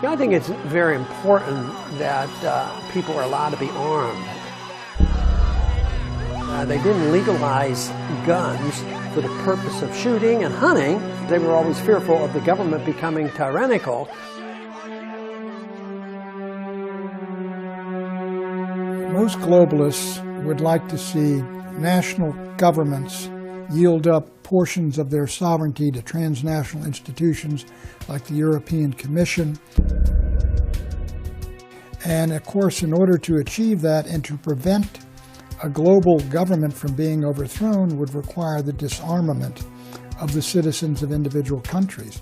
Yeah, I think it's very important that people are allowed to be armed. They didn't legalize guns for the purpose of shooting and hunting. They were always fearful of the government becoming tyrannical. Most globalists would like to see national governments yield up portions of their sovereignty to transnational institutions like the European Commission. And of course, in order to achieve that and to prevent a global government from being overthrown would require the disarmament of the citizens of individual countries.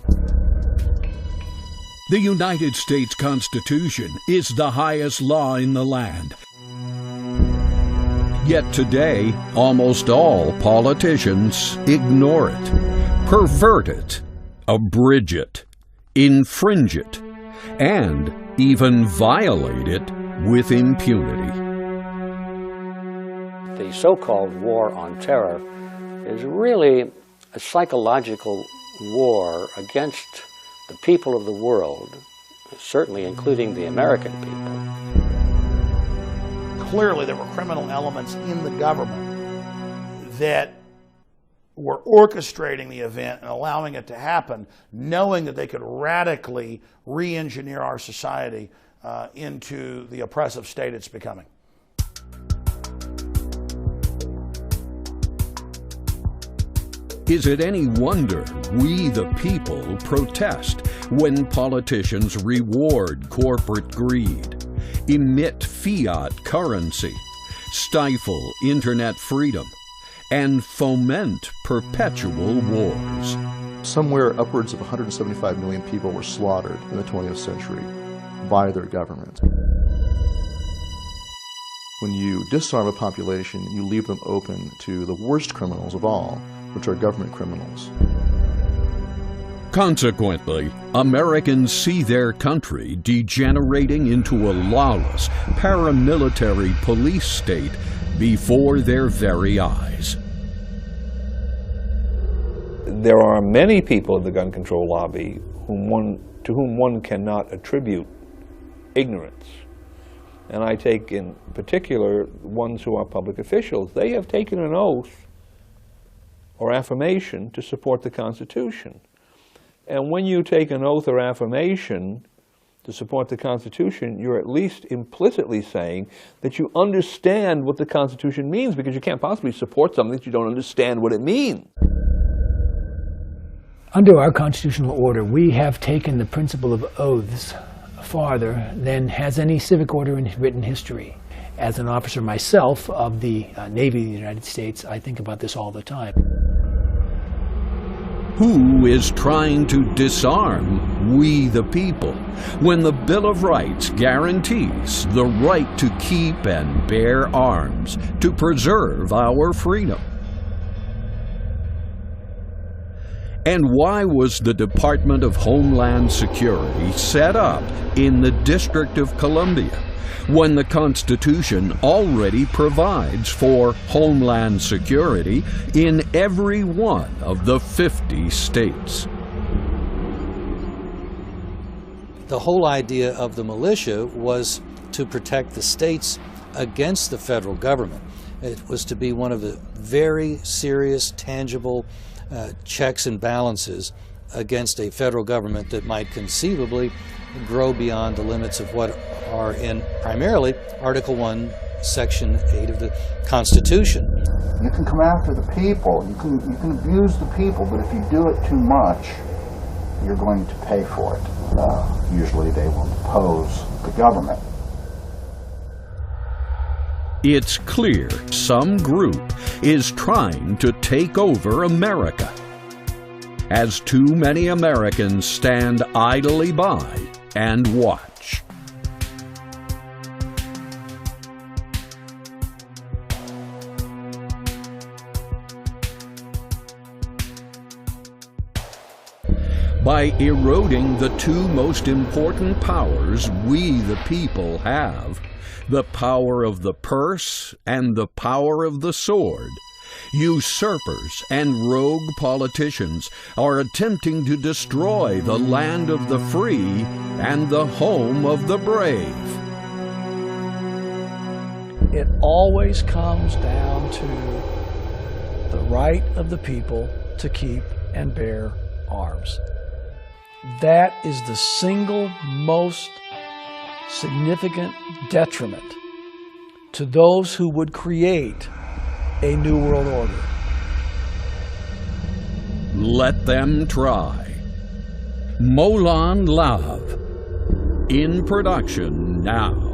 The United States Constitution is the highest law in the land. Yet today, almost all politicians ignore it, pervert it, abridge it, infringe it, and even violate it with impunity. The so-called war on terror is really a psychological war against the people of the world, certainly including the American people. Clearly there were criminal elements in the government that were orchestrating the event and allowing it to happen, knowing that they could radically re-engineer our society into the oppressive state it's becoming. Is it any wonder we the people protest when politicians reward corporate greed, emit fiat currency, stifle internet freedom, and foment perpetual wars? Somewhere upwards of 175 million people were slaughtered in the 20th century by their government. When you disarm a population, you leave them open to the worst criminals of all, which are government criminals. Consequently, Americans see their country degenerating into a lawless, paramilitary police state before their very eyes. There are many people in the gun control lobby to whom one cannot attribute ignorance. And I take in particular ones who are public officials. They have taken an oath or affirmation to support the Constitution. And when you take an oath or affirmation to support the Constitution, you're at least implicitly saying that you understand what the Constitution means, because you can't possibly support something that you don't understand what it means. Under our constitutional order, we have taken the principle of oaths farther than has any civic order in written history. As an officer myself of the Navy of the United States, I think about this all the time. Who is trying to disarm we the people when the Bill of Rights guarantees the right to keep and bear arms to preserve our freedom? And why was the Department of Homeland Security set up in the District of Columbia when the Constitution already provides for Homeland Security in every one of the 50 states? The whole idea of the militia was to protect the states against the federal government. It was to be one of the very serious, tangible checks and balances against a federal government that might conceivably grow beyond the limits of what are in primarily Article 1, Section 8 of the Constitution. You can come after the people, you can abuse the people, but if you do it too much, you're going to pay for it. Usually they will oppose the government. It's clear some group is trying to take over America, as too many Americans stand idly by and watch. By eroding the two most important powers we the people have, the power of the purse and the power of the sword, Usurpers and rogue politicians are attempting to destroy the land of the free and the home of the brave. It always comes down to the right of the people to keep and bear arms. That is the single most significant detriment to those who would create a new world order. Let them try. MOLON LABE, in production now.